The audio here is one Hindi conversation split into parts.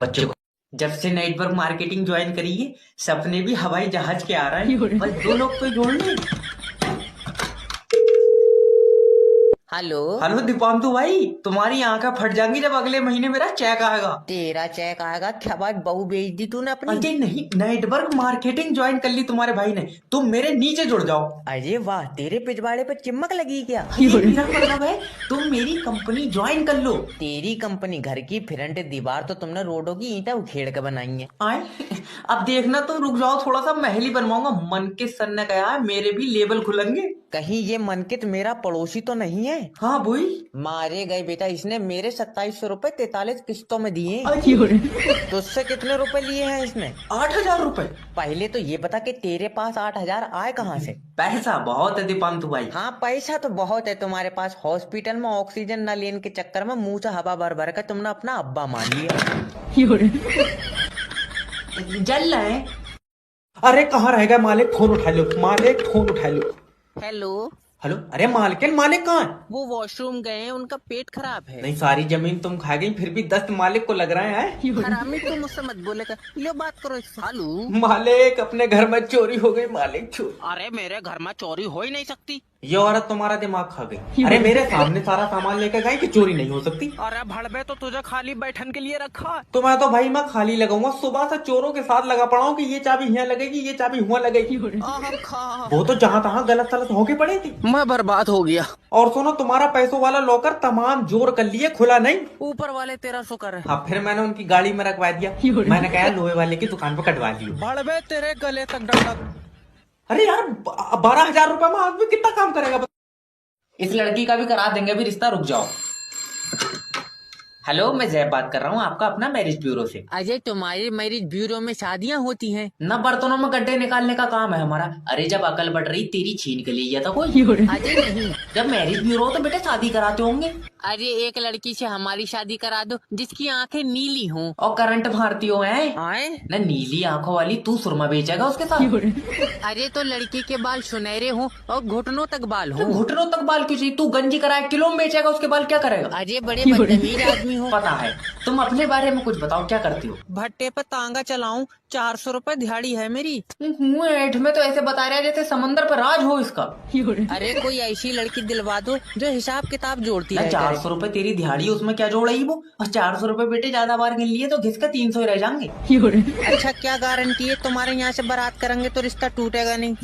बच्चों को जब से नेटवर्क मार्केटिंग ज्वाइन करी है, सपने भी हवाई जहाज के आ रहे हैं। बस दो लोग तो जोड़ लें। हेलो। हेलो दीपांतु भाई, तुम्हारी आंखें फट जाएंगी जब अगले महीने मेरा चेक आएगा। तेरा चेक आएगा? क्या बात, बहू भेज दी तूने अपनी? अरे नहीं, नेटवर्क मार्केटिंग ज्वाइन कर ली तुम्हारे भाई ने। तुम मेरे नीचे जुड़ जाओ। अरे वाह, तेरे पिछवाड़े पे चिमक लगी क्या? अरे मेरा मतलब है तुम मेरी कंपनी ज्वाइन कर लो। तेरी कंपनी घर की फ्रंट दीवार तो तुमने रोडों की ईंटें उखेड़ के बनाई है। आए अब देखना, तुम रुक जाओ थोड़ा सा, महल ही बनवाऊंगा। मन के सर ने कहा है मेरे भी लेबल खुलेंगे। कहीं ये मनकित मेरा पड़ोसी तो नहीं है? हाँ बोई। मारे गए बेटा, इसने मेरे 2700 रुपए 43 किस्तों में दिए। तुझसे कितने रुपए लिए हैं इसने? 8,000 रुपए। पहले तो ये बता कि तेरे पास 8,000 आए कहाँ से? पैसा बहुत है दीपांतु भाई। हाँ, पैसा तो बहुत है तुम्हारे पास। हॉस्पिटल में ऑक्सीजन न लेने के चक्कर में मुंह से हवा भर भर कर तुमने अपना अब्बा मान लिया। जल रहे हैं। अरे कहाँ रह गए मालिक, फोन उठा लो मालिक, फोन उठा लो। हेलो। हेलो, अरे मालिक मालिक कहाँ है? वो वॉशरूम गए हैं, उनका पेट खराब है। नहीं, सारी जमीन तुम खा गई, फिर भी दस्त मालिक को लग रहे हैं। हरामी, तुम मुझसे मत बोलेगा। लो बात करो सालू। मालिक अपने घर में चोरी हो गई मालिक, चोरी। अरे मेरे घर में चोरी हो ही नहीं सकती। ये औरत तुम्हारा दिमाग खा गई। अरे मेरे सामने सारा सामान लेकर गई कि चोरी नहीं हो सकती। अरे भड़बे, तो तुझे खाली बैठन के लिए रखा है। तो मैं तो भाई मैं खाली लगाऊंगा, सुबह से चोरों के साथ लगा पड़ा हूँ कि ये चाबी यहाँ लगेगी, ये चाबी हुआ लगेगी। वो तो जहाँ तहाँ गलत सलत होके पड़ी थी। मैं बर्बाद हो गया। और सुनो, तुम्हारा पैसों वाला लॉकर तमाम जोर कर लिए, खुला नहीं। ऊपर वाले तेरा शुक्र है। हाँ, फिर मैंने उनकी गाड़ी में रखवा दिया। मैंने कहा लोहे वाले की दुकान पर कटवा लियो। भड़बे, तेरे गले तक डंडा। अरे यार, 12,000 रुपए में आदमी कितना काम करेगा? इस लड़की का भी करा देंगे, अभी रिश्ता, रुक जाओ। हेलो, मैं जैब बात कर रहा हूँ, आपका अपना मैरिज ब्यूरो से। अजय, तुम्हारे मैरिज ब्यूरो में शादियाँ होती हैं? न बर्तनों में गड्ढे निकालने का काम है हमारा। अरे जब अकल बढ़ रही तेरी छीन के लिए था कोई। अजय नहीं। जब मैरिज ब्यूरो हो तो बेटे शादी कराते होंगे। अरे एक लड़की से हमारी शादी करा दो जिसकी आंखें नीली हों। और करंट मारती हो हैं? आए न नीली आंखों वाली तू सुरमा बेचेगा उसके साथ। अरे तो लड़की के बाल सुनहरे हों और घुटनों तक बाल तो हों। घुटनों तक बाल क्यों चाहिए? तू गंजी कराए किलो में बेचेगा, उसके बाल क्या करेगा? अरे बड़े बदतमीज आदमी हो। पता है। तुम अपने बारे में कुछ बताओ, क्या करती हो? भट्टे पे तांगा चलाऊं, 400 रुपए दिहाड़ी है मेरी। मुंह ऐठ में तो ऐसे बता रहा है जैसे समंदर पर राज हो इसका। अरे कोई ऐसी लड़की दिलवा दो जो हिसाब किताब जोड़ती है। 400 रुपए तेरी दिहाड़ी, उसमें क्या जोड़ रही वो? और 400 रुपए बेटे ज्यादा बार गिन लिए तो घिसका 300 ही रह जाएंगे। अच्छा, क्या गारंटी है तुम्हारे यहाँ से बारात करेंगे तो रिश्ता टूटेगा नहीं?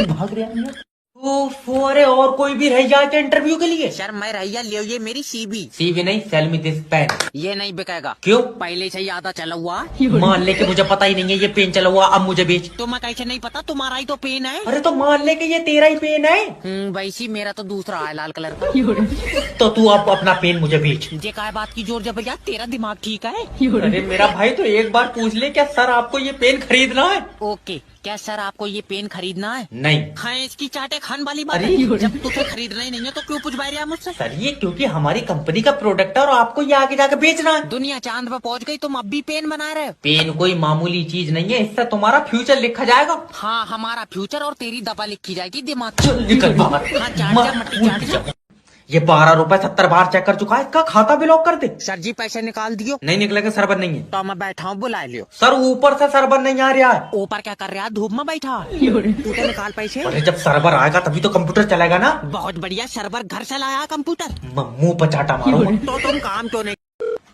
भाग रहा है। अरे और कोई भी रह जाए क्या इंटरव्यू के लिए? सर मैं रैया लियो, ये मेरी सीबी। सीवी नहीं, सेल मी दिस पेन। ये नहीं बिकेगा। क्यों? पहले से ही आधा चला हुआ। मान ले कि मुझे पता ही नहीं है ये पेन चला हुआ, अब मुझे बेच। तुम्हें कैसे नहीं पता? तुम्हारा ही तो पेन है। अरे तो मान ले कि ये तेरा ही पेन है। वैसी मेरा तो दूसरा है, लाल कलर का। तो तू अब अपना पेन मुझे बेच। ये काय बात की जोर जबरदस्त, तेरा दिमाग ठीक है? अरे मेरा भाई तो एक बार पूछ ले, क्या सर आपको ये पेन खरीदना है? ओके, क्या सर आपको ये पेन खरीदना है? नहीं। हाँ, इसकी चाटे खान वाली बात अरे है। जब तुझे खरीदना ही नहीं है तो क्यों पूछ रहा है मुझसे? सर ये क्योंकि हमारी कंपनी का प्रोडक्ट है और आपको ये आगे जाके बेचना है। दुनिया चांद पे पहुंच गई, तुम अब भी पेन बना रहे हो? पेन कोई मामूली चीज नहीं है, इससे तुम्हारा फ्यूचर लिखा जाएगा। हाँ, हमारा फ्यूचर और तेरी दफा लिखी जाएगी दिमाग। चल निकल बाहर। हाँ, चाट जा, मट्टी चाट जा। ये 12 रुपए 70 बार चेक कर चुका है, इसका खाता भी लॉक कर दे। सर जी पैसे निकाल दियो। नहीं निकलेगा, सर्वर नहीं है। तो मैं बैठा हूँ, बुला लियो। सर ऊपर से सर्वर नहीं आ रहा है। ऊपर क्या कर रहा है? धूप में बैठा। तू तो निकाल पैसे। अरे जब सर्वर आएगा तभी तो कंप्यूटर चलेगा ना। बहुत बढ़िया, सर्वर घर से लाया कंप्यूटर। मुंह पर चाटा मारूंगा। तो तुम काम क्यों नहीं?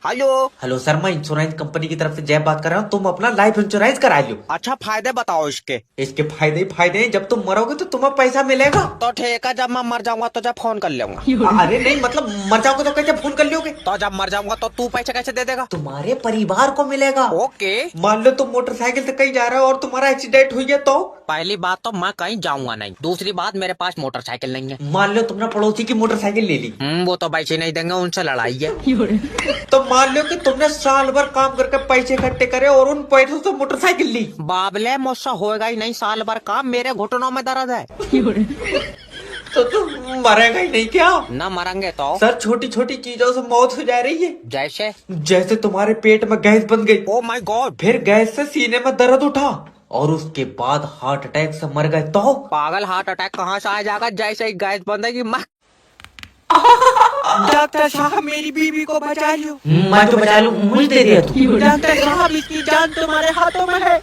हेलो। हेलो सर, मैं इंश्योरेंस कंपनी की तरफ से जय बात कर रहा हूँ। तुम अपना लाइफ इंश्योरेंस करा लो। अच्छा, फायदे बताओ इसके। इसके फायदे ही फायदे हैं, जब तुम मरोगे तो तुम्हें पैसा मिलेगा। तो ठीक है, जब मैं मर जाऊंगा तो जब फोन कर लूंगा। अरे नहीं, मतलब मर जाओगे तो कैसे फोन कर लोगे? तो जब मर जाऊंगा तो तू पैसे कैसे दे देगा? तुम्हारे परिवार को मिलेगा। ओके। मान लो तुम मोटरसाइकिल से कहीं जा रहे हो और तुम्हारा एक्सीडेंट हुई है तो? पहली बात तो मैं कहीं जाऊंगा नहीं। दूसरी बात, मेरे पास मोटरसाइकिल नहीं है। मान लो तुमने पड़ोसी की मोटरसाइकिल ले ली। वो तो पैसे नहीं देंगे, उनसे लड़ाई है। तो मान लो कि तुमने साल भर काम करके पैसे इकट्ठे करे और उन पैसों से मोटरसाइकिल ली। बाबले, मुझसे होएगा ही नहीं साल भर काम, मेरे घुटनों में दर्द है। तो तुम मरेगा ही नहीं क्या? न मरेंगे तो? सर छोटी छोटी चीजों से मौत हो जा रही है। जैसे? जैसे तुम्हारे पेट में गैस बन गई। Oh my God. फिर गैस से सीने में दर्द उठा और उसके बाद हार्ट अटैक से मर गए तो? पागल, हार्ट अटैक कहाँ से आ जाएगा? जैसे ही गैस बंदेगी मैं डॉक्टर साहब मेरी बीवी को बचा लो। मैं तो बचा लूं, मुझे दे दिया तू। डॉक्टर साहब इसकी जान तुम्हारे हाथों में है।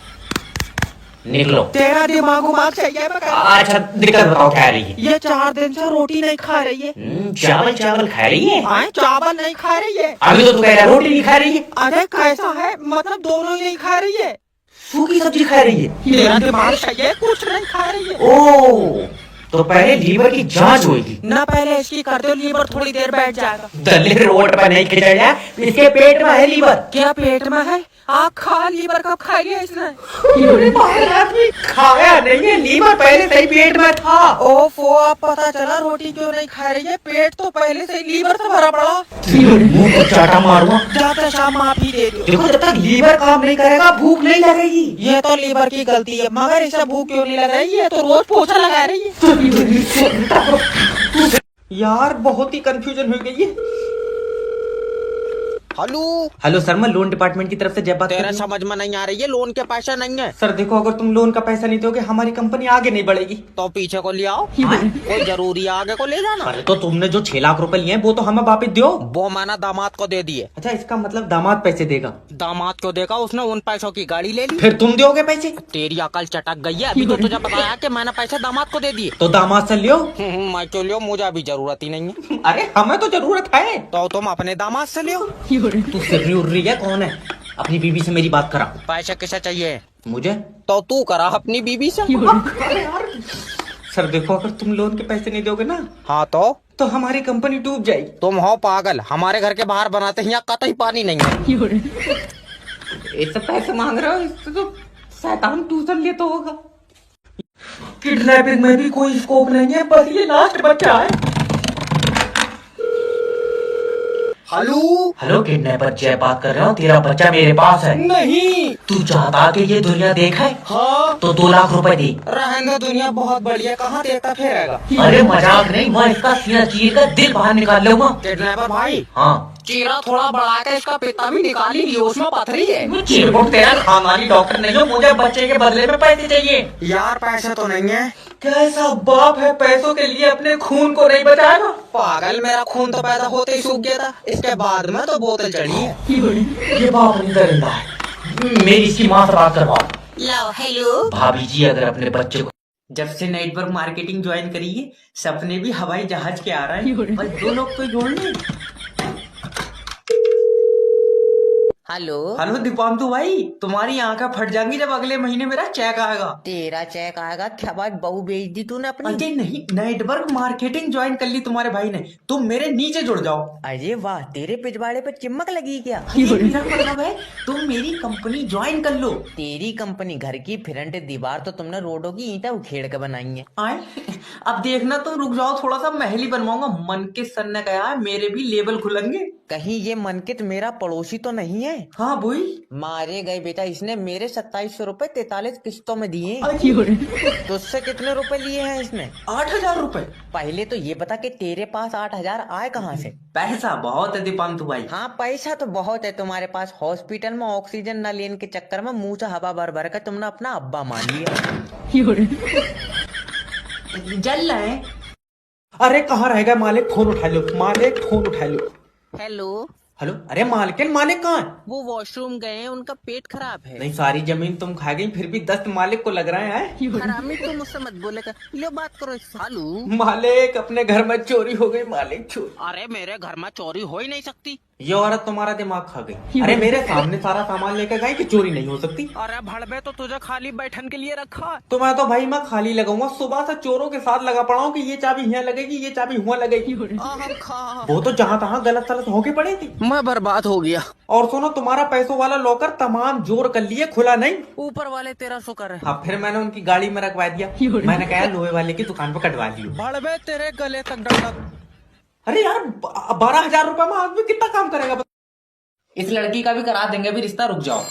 निकलो। तेरा दिमाग चाहिए। अच्छा दिक्कत बताओ क्या है रही है? ये 4 दिन से रोटी नहीं खा रही है। चावल चावल खा रही है? हाँ, चावल नहीं खा रही है। अभी तो तू कह रहा है रोटी नहीं खा रही है। अरे कैसा है, मतलब दोनों ही नहीं खा रही है। सूखी सब्जी खा रही है? तेरा दिमाग सही है, कुछ नहीं खा रही है। ओ तो पहले लीवर की जांच होगी ना, पहले इसकी कर दो, लीवर थोड़ी देर बैठ जाएगा। दल्ले रोड पर नहीं खिंचा जाए, इसके पेट में है लीवर। क्या पेट में है? आप खा, लीवर कब खाई है इसने? खाया नहीं है, लीवर पहले से ही पेट में था। ओफो, आप पता चला रोटी क्यों नहीं खा रही है? पेट तो पहले से ही लीवर से भरा पड़ा। मुंह को चाटा मारूंगा। डॉक्टर साहब माफी दे दो। देखो जब तक लीवर काम नहीं करेगा भूख नहीं लगेगी। ये तो लीवर की गलती है, मगर इसे भूख क्यों नहीं लग रही है? तो रोज पोछा लगा रही है। यार बहुत ही कंफ्यूजन हो गई है। हेलो हेलो सर, मैं लोन डिपार्टमेंट की तरफ से जय बात कर तेरा रहा हूं। समझ में नहीं आ रही है, लोन के पैसे नहीं है सर देखो, अगर तुम लोन का पैसा नहीं दोगे हमारी कंपनी आगे नहीं बढ़ेगी। तो पीछे को ले आओ। कोई जरूरी है आगे को ले जाना? अरे तो तुमने जो 6 लाख रुपए लिए हैं वो तो हमें वापिस दो। वो मैंने दामाद को दे दिए। अच्छा, इसका मतलब दामाद पैसे देगा? दामाद को देखा, उसने उन पैसों की गाड़ी ले ली। फिर तुम दोगे पैसे? तेरी अकल चटक गई है, अभी तो तुझे बताया कि मैंने पैसे दामाद को दे दिए। तो दामाद से लियो। मैं क्यों लियो, मुझे अभी जरूरत ही नहीं है। अरे हमें तो जरूरत है। तो तुम अपने दामाद से लियो। तू सिर्री उर्री है, कौन है? अपनी बीवी से मेरी बात करा। पैसे किसे चाहिए? मुझे। तो तू करा अपनी बीवी से। अरे यार सर देखो, अगर तुम लोन के पैसे नहीं दोगे ना हाँ तो हमारी कंपनी डूब जाएगी। तुम हो पागल, हमारे घर के बाहर बनाते हैं, यहाँ कतई पानी नहीं है। ऐसे पैसे मांग रहे हो, इससे तो शैतान ट्यूशन ले तो होगा। किडनैपिंग में भी कोई स्कोप नहीं है, बस ये लास्ट बच्चा है। हेलो हेलो किडनैपर जय बात कर रहा हूँ, तेरा बच्चा मेरे पास है। नहीं। तू चाहता कि ये दुनिया देखे? हाँ तो 2 लाख रुपए दे। रहने, दुनिया बहुत बढ़िया, कहाँ देखता फिरेगा? अरे मजाक नहीं, मैं इसका सीना चीर कर दिल बाहर निकाल लूंगा। किडनैपर भाई, हाँ चीरा थोड़ा बढ़ा के इसका पिता भी निकाल ही लियो, उसमें पथरी है। चिरकुट तेरा खानदानी डॉक्टर नहीं हो, मुझे बच्चे के बदले में पैसे चाहिए। यार पैसे तो नहीं है। कैसा बाप है पैसों के लिए अपने खून को नहीं बचाएगा? पागल, मेरा खून तो पैदा होते ही सूख गया था, इसके बाद में तो बोतल चढ़ी है। ये बाप नहीं दरिंदा है, मेरी इसकी माँ से बात करवाओ। लो हेलो भाभी जी, अगर अपने बच्चे को जब से नेटवर्क मार्केटिंग ज्वाइन करी है, सपने भी हवाई जहाज के आ रहे हैं। बस 2 लोग तो जोड़ ले। हेलो हेलो दीपांतु भाई, तुम्हारी आंखें फट जाएंगी जब अगले महीने मेरा चेक आएगा। तेरा चेक आएगा क्या? भाई बहू बेच दी तूने अपनी? अरे नहीं, नेटवर्क मार्केटिंग ज्वाइन कर ली तुम्हारे भाई ने, तुम मेरे नीचे जुड़ जाओ। अरे वाह, तेरे पिछवाड़े पे चिमक लगी क्या? ये मेरा मतलब है तुम मेरी कंपनी ज्वाइन कर लो। तेरी कंपनी घर की फ्रंट दीवार तो तुमने रोडों की ईंटें उखेड़ के बनाई है। आए अब देखना, तुम रुक जाओ थोड़ा सा, महल ही बनवाऊंगा। मन के सर ने कहा है मेरे भी लेवल खुलेंगे। कहीं ये मनकित मेरा पड़ोसी तो नहीं है? हाँ बोई। मारे गए बेटा, इसने मेरे 2700 रुपए 43 किस्तों में दिए। तुझसे कितने रुपए लिए हैं इसने? 8,000 रुपए। पहले तो ये बता कि तेरे पास 8,000 आए कहाँ से? पैसा बहुत है दीपांतु भाई। हाँ पैसा तो बहुत है तुम्हारे पास, हॉस्पिटल में ऑक्सीजन न लेने के चक्कर में मुंह से हवा भर भर कर तुमने अपना अब्बा मान लिया। जल रहे हैं। अरे कहाँ रह गए मालिक, फोन उठा लो मालिक, फोन उठा लो। हेलो हेलो, अरे मालिकिन, मालिक कहाँ है? वो वॉशरूम गए हैं, उनका पेट खराब है। नहीं, सारी जमीन तुम खा गई, फिर भी दस्त मालिक को लग रहे हैं। हरामी तुम मुझसे मत बोलेगा, लो बात करो सालू। मालिक, अपने घर में चोरी हो गई मालिक, चोरी। अरे मेरे घर में चोरी हो ही नहीं सकती। ये औरत तुम्हारा दिमाग खा गई। अरे मेरे सामने सारा सामान लेकर गई कि चोरी नहीं हो सकती। अरे भड़बे तो तुझे खाली बैठन के लिए रखा है। तो मैं तो भाई मैं खाली लगाऊंगा, सुबह से चोरों के साथ लगा पड़ा हूँ कि ये चाबी यहाँ लगेगी, ये चाबी हुआ लगेगी। वो तो जहाँ तहाँ गलत सलत होके पड़ी थी। मैं बर्बाद हो गया। और सुनो, तुम्हारा पैसों वाला लॉकर तमाम जोर कर लिए, खुला नहीं। ऊपर वाले तेरा शुक्र है। हाँ, फिर मैंने उनकी गाड़ी में रखवा दिया। मैंने कहा लोहे वाले की दुकान पर कटवा लियो। भड़बे तेरे गले तक डंडक। अरे यार, 12,000 रुपए में आदमी कितना काम करेगा? इस लड़की का भी करा देंगे, भी रिश्ता, रुक जाओ।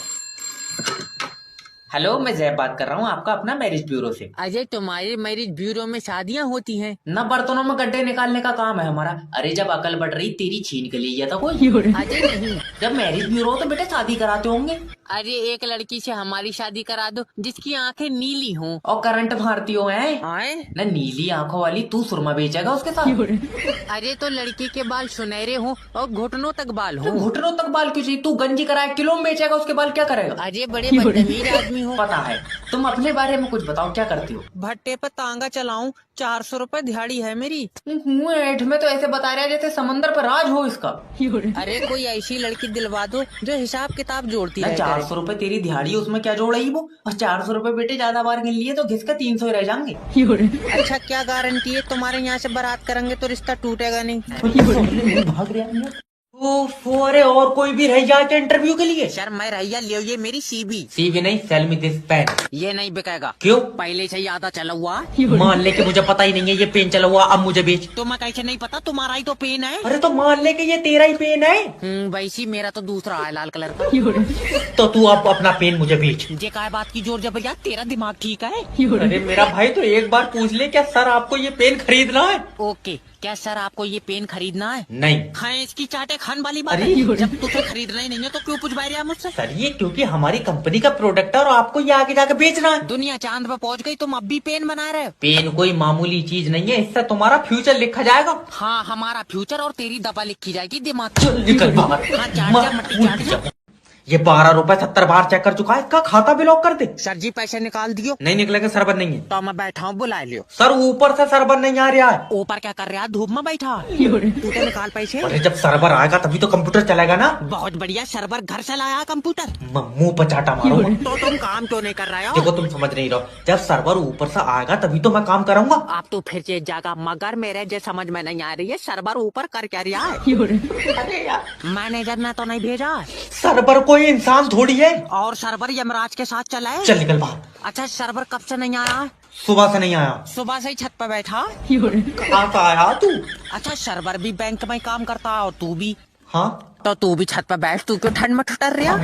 हेलो, मैं जैब बात कर रहा हूँ, आपका अपना मैरिज ब्यूरो से। अजय, तुम्हारे मैरिज ब्यूरो में शादियाँ होती हैं? न बर्तनों में गड्ढे निकालने का काम है हमारा। अरे जब अकल बढ़ रही तेरी छीन के लिए था कोई? अजय नहीं। जब मैरिज ब्यूरो हो तो बेटे शादी कराते होंगे। अरे एक लड़की से हमारी शादी करा दो जिसकी आंखें नीली हों। और करंट भारती हो है आए? ना, नीली आंखों वाली तू सुरमा बेचेगा उसके साथ। अरे तो लड़की के बाल सुनहरे हों और घुटनों तक बाल तो हों। घुटनों तक बाल क्यों चाहिए? तू गंजी कराए किलो में बेचेगा, उसके बाल क्या करेगा? अरे बड़े बदतमीज आदमी हो। पता है। तुम अपने बारे में कुछ बताओ, क्या करती हो? भट्टे पे तांगा चलाऊं, 400 रुपए दिहाड़ी है मेरी। मुंह ऐठ में तो ऐसे बता रहा है जैसे समंदर पर राज हो इसका। अरे कोई ऐसी लड़की दिलवा दो जो हिसाब किताब जोड़ती ना रहे। 400 रुपए तेरी दिहाड़ी, उसमें क्या जोड़ेगी वो? और 400 रुपए बेटे ज्यादा बार गिन लिए तो घिसका 300 ही रह जाएंगे। अच्छा क्या गारंटी है तुम्हारे यहाँ से बारात करेंगे तो रिश्ता टूटेगा नहीं? भाग रहा अरे और कोई भी रह जाए क्या इंटरव्यू के लिए? सर मैं रैया लियो, ये मेरी सीबी। सीवी नहीं, सेल मी दिस पेन। ये नहीं बिकेगा। क्यों? पहले से ही आधा चला हुआ। मान ले कि मुझे पता ही नहीं है ये पेन चला हुआ, अब मुझे बेच। तो मैं कैसे नहीं पता, तुम्हारा ही तो पेन है। अरे तो मान ले कि ये तेरा ही पेन है। वैसी मेरा तो दूसरा है लाल कलर का। तो तू अब अपना पेन मुझे बेच। ये काय बात की जोर जबरिया, तेरा दिमाग ठीक है? अरे मेरा भाई तो एक बार पूछ ले, क्या सर आपको ये पेन खरीदना है? ओके, क्या सर आपको ये पेन खरीदना है? नहीं। हाँ इसकी चाटे खान वाली बात अरे है। जब तुझे खरीदना ही नहीं है तो क्यों पूछ रहा मुझसे? सर ये क्योंकि हमारी कंपनी का प्रोडक्ट है और आपको ये आगे जाके बेचना है। दुनिया चांद पे पहुंच गई, तुम अब भी पेन बना रहे हो? पेन कोई मामूली चीज नहीं है, इससे तुम्हारा फ्यूचर लिखा जाएगा। हाँ हमारा फ्यूचर और तेरी दबा लिखी जाएगी दिमाग। निकल बाहर। हाँ चाट जा, मट्टी चाट जा। ये 12 रुपए 70 बार चेक कर चुका है, इसका खाता भी लॉक कर दे। सर जी पैसे निकाल दियो। नहीं निकलेगा, सरबर नहीं है। तो मैं बैठा हूँ, बुला लियो। सर ऊपर से सरबर नहीं आ रहा है। ऊपर क्या कर रहा है, धूप में बैठा? तू तो निकाल पैसे। अरे जब सरबर आएगा तभी तो कंप्यूटर चलेगा ना। बहुत बढ़िया, सर्वर घर से लाया कंप्यूटर। मुंह पर चाटा मारो। तो तुम काम क्यों नहीं कर रहे हो? देखो तुम समझ नहीं रहो, जब सर्वर ऊपर से आएगा तभी तो मैं काम करूंगा। आप तो फिर से जागा, मगर मेरे जो समझ में नहीं आ रही है, सर्वर ऊपर कर क्या रहा है? अरे यार, मैनेजर ने तो नहीं भेजा। सर्वर कोई इंसान थोड़ी है। और सर्वर यमराज के साथ चला है। चल निकल बाहर। अच्छा सर्वर कब से नहीं आया? सुबह से नहीं आया। सुबह से ही छत पर बैठा। कहाँ से आया तू? अच्छा सर्वर भी बैंक में काम करता है और तू भी? हाँ तो तू भी छत पर बैठ, तू क्यों ठंड में ठुटर रहा?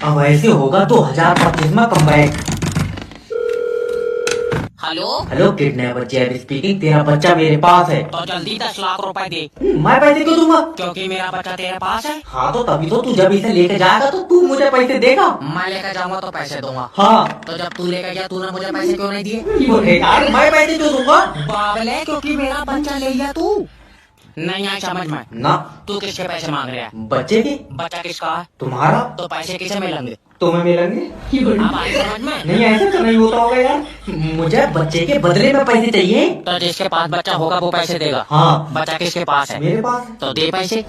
अब ऐसे होगा 2025 में come back. Hello hello kidnapper जेब स्पीकिंग, तेरा बच्चा मेरे पास है। तो जल्दी 10 लाख रुपए दे। मैं पैसे क्यों दूंगा? क्योंकि मेरा बच्चा तेरे पास है। हाँ तो तभी तो तू जब इसे लेके जाएगा तो तू मुझे पैसे देगा। मैं लेकर जाऊंगा तो पैसे दूंगा। हाँ तो जब तू लेकर गया तूने मुझे पैसे क्यों नहीं दिए? अरे यार मैं पैसे क्यों दूंगा? बावले, क्योंकि मेरा बच्चा ले गया तू। नहीं आया समझ में? ना। तू किसके पैसे मांग रहा है? बच्चे के। बच्चा किसका है? तुम्हारा। तो पैसे किसे मिलेंगे? तुम्हें मिलेंगे। अब आई समझ में? नहीं ऐसे तो नहीं होता होगा यार, मुझे बच्चे के बदले में पैसे चाहिए। तो जिसके पास बच्चा होगा वो पैसे देगा। हाँ बच्चा किसके पास है? मेरे पास। तो दे पैसे।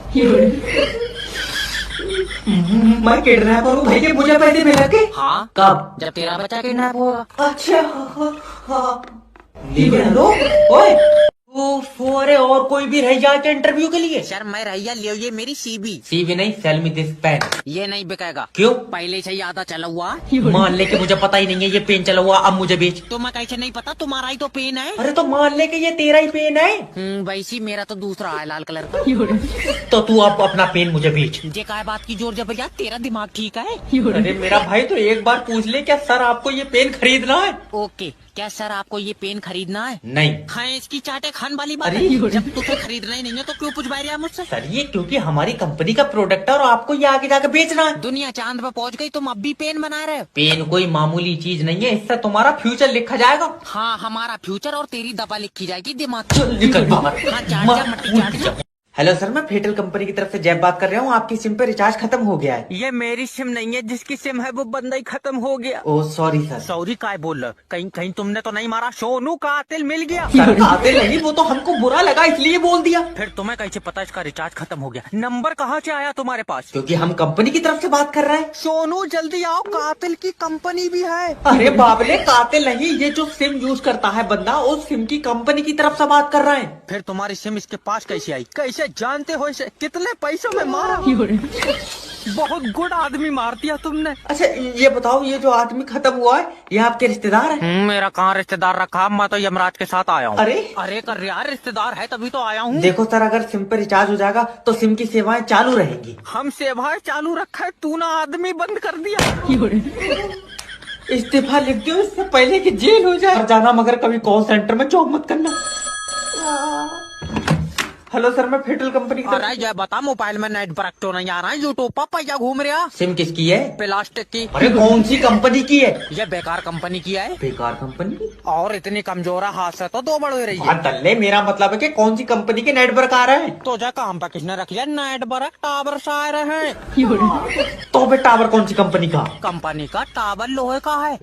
मैं किडनैपर हूँ भाई, के मुझे पैसे मिलेंगे। हाँ कब? जब तेरा बच्चा किडनैप होगा। अच्छा हाँ। लेकिन हेलो ओए, अरे और कोई भी रह जाए क्या इंटरव्यू के लिए? सर मैं रैया लियो, ये मेरी सीबी। सीवी नहीं, सेल मी दिस पेन। ये नहीं बिकेगा। क्यों? पहले से ही आधा चला हुआ। मान ले कि मुझे पता ही नहीं है ये पेन चला हुआ, अब मुझे बेच। तो मैं कैसे नहीं पता, तुम्हारा ही तो पेन है। अरे तो मान ले कि ये तेरा ही पेन है। वैसी मेरा तो दूसरा है लाल कलर का। तो तू अब अपना पेन मुझे बेच। ये काय बात की जोर जबरिया, तेरा दिमाग ठीक है? अरे मेरा भाई तो एक बार पूछ ले, क्या सर आपको ये पेन खरीदना है? ओके, क्या सर आपको ये पेन खरीदना है? नहीं। हाँ इसकी चाटे खान वाली बात अरे है। जब तुझे खरीदना ही नहीं है तो क्यों पूछ रहा मुझसे? सर ये क्योंकि हमारी कंपनी का प्रोडक्ट है और आपको ये आगे जाके बेचना है। दुनिया चांद पे पहुंच गई, तुम अब भी पेन बना रहे हो? पेन कोई मामूली चीज नहीं है, इससे तुम्हारा फ्यूचर लिखा जाएगा। हाँ हमारा फ्यूचर और तेरी दबा लिखी जाएगी दिमाग। निकल बाहर। हाँ चाट जा, मट्टी चाट जा। हेलो सर, मैं फेटल कंपनी की तरफ से जैब बात कर रहा हूँ, आपकी सिम पे रिचार्ज खत्म हो गया है। ये मेरी सिम नहीं है, जिसकी सिम है वो बंदा ही खत्म हो गया। Oh sorry sir. सॉरी काय बोल रहे हो? कहीं कहीं तुमने तो नहीं मारा? सोनू कातिल मिल गया। सर कातिल नहीं, वो तो हमको बुरा लगा इसलिए बोल दिया। फिर तुम्हें कैसे पता इसका रिचार्ज खत्म हो गया? नंबर कहाँ से आया तुम्हारे पास? क्योंकि हम कंपनी की तरफ से बात कर रहे हैं। सोनू जल्दी आओ, कातिल की कंपनी भी है। अरे बाबले, कातिल नहीं, ये जो सिम यूज करता है बंदा, उस सिम की कंपनी की तरफ से बात कर रहे हैं। फिर तुम्हारी सिम इसके पास कैसे आई? कैसे जानते हो इसे? कितने पैसों में मारा? बहुत गुड आदमी मार दिया तुमने। अच्छा ये बताओ, ये जो आदमी खत्म हुआ है ये आपके रिश्तेदार है? मेरा कहाँ रिश्तेदार रखा, मैं तो यमराज के साथ आया हूँ। अरे अरे कर यार, रिश्तेदार है तभी तो आया हूँ। देखो सर, अगर सिम पे रिचार्ज हो जाएगा तो सिम की सेवाएं चालू रहेंगी। हम सेवाएं चालू रखा है, तू ना आदमी बंद कर दिया। इस्तीफा लिख दो इससे पहले कि जेल हो जाए। और जाना मगर कभी कॉल सेंटर में चौक मत करना। हेलो सर, मैं फेटल कंपनी की अरे ये बता मोबाइल में नेट वर्क तो नहीं आ रहा है, यूट्यूब पर पैसा घूम रहा। सिम किसकी है? प्लास्टिक की। अरे कौन सी कंपनी की है? ये बेकार कंपनी की है बेकार कंपनी की? और इतनी कमजोर है, हाथ से तो दो बड़ हो रही है। बात दल्ले, मेरा मतलब है कि कौन सी कंपनी के नेटवर्क आ रहे हैं? तो जा काम पे किसने रख लिया नेट वर्क? टावर से आ रहे हैं। तो बे टावर कौन सी कंपनी का? कंपनी का टावर लोहे का है।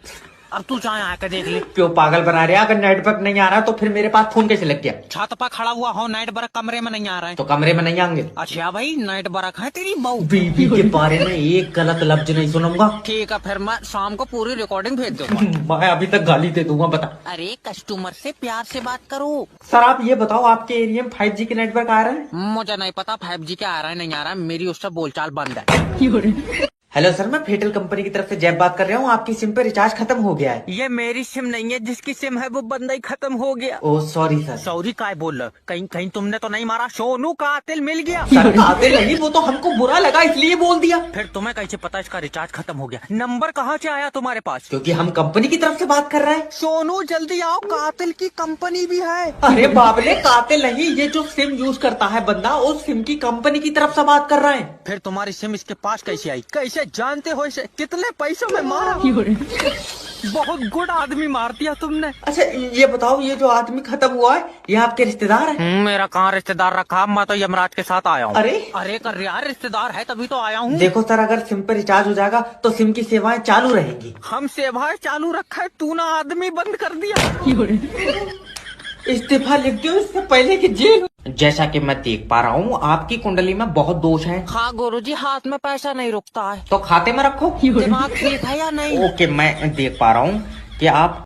अब तू चाहे आके देख ले। क्यों पागल बना रहे हैं? अगर नेटवर्क नहीं आ रहा तो फिर मेरे पास फोन कैसे लग गया? छत पर खड़ा हुआ हो, नेट वर्क कमरे में नहीं आ रहा है। तो कमरे में नहीं आएंगे? अच्छा भाई, नेट वर्क है तेरी बहू। बीवी के बारे में एक गलत लफ्ज नहीं सुनूंगा। ठीक है, फिर मैं शाम को पूरी रिकॉर्डिंग भेज दूंगा। मैं अभी तक गाली दे दूंगा। बता अरे कस्टमर से प्यार से बात करो। सर, आप ये बताओ, आपके एरिया में 5G के नेटवर्क आ रहे हैं? मुझे नहीं पता 5G क्या आ रहा है नहीं आ रहा है, मेरी उससे बोलचाल बंद है। हेलो सर, मैं फेटल कंपनी की तरफ से जैब बात कर रहा हूँ। आपकी सिम पे रिचार्ज खत्म हो गया है। ये मेरी सिम नहीं है, जिसकी सिम है वो बंदा ही खत्म हो गया। Oh sorry sir. सॉरी काय बोल रहे हो? कहीं कहीं तुमने तो नहीं मारा? सोनू कातिल मिल गया। सर कातिल नहीं, वो तो हमको बुरा लगा इसलिए बोल दिया। फिर तुम्हें कैसे पता इसका रिचार्ज खत्म हो गया? नंबर कहाँ से आया तुम्हारे पास? क्योंकि हम कंपनी की तरफ से बात कर रहे हैं। सोनू जल्दी आओ, कातिल की कंपनी भी है। अरे बाबले, कातिल नहीं, ये जो सिम यूज करता है बंदा, उस सिम की कंपनी की तरफ से बात कर रहे हैं। फिर तुम्हारी सिम इसके पास कैसे आई? कैसे जानते हो इसे? कितने पैसों में मारा? बहुत गुड आदमी मार दिया तुमने। अच्छा ये बताओ, ये जो आदमी खत्म हुआ है, ये आपके रिश्तेदार है? मेरा कहाँ रिश्तेदार रखा, मैं तो यमराज के साथ आया हूँ। अरे अरे कर यार, रिश्तेदार है तभी तो आया हूँ। देखो सर, अगर सिम पे रिचार्ज हो जाएगा तो सिम की सेवाएं चालू रहेंगी। हम सेवाएं चालू रखा है, तू ना आदमी बंद कर दिया। इस्तीफा लिख दो इससे पहले कि जेल। जैसा कि मैं देख पा रहा हूँ, आपकी कुंडली में बहुत दोष हैं। हाँ गुरुजी, हाथ में पैसा नहीं रुकता है। तो खाते में रखो। दिमाग ठीक है या नहीं? ओके, मैं देख पा रहा हूँ कि आप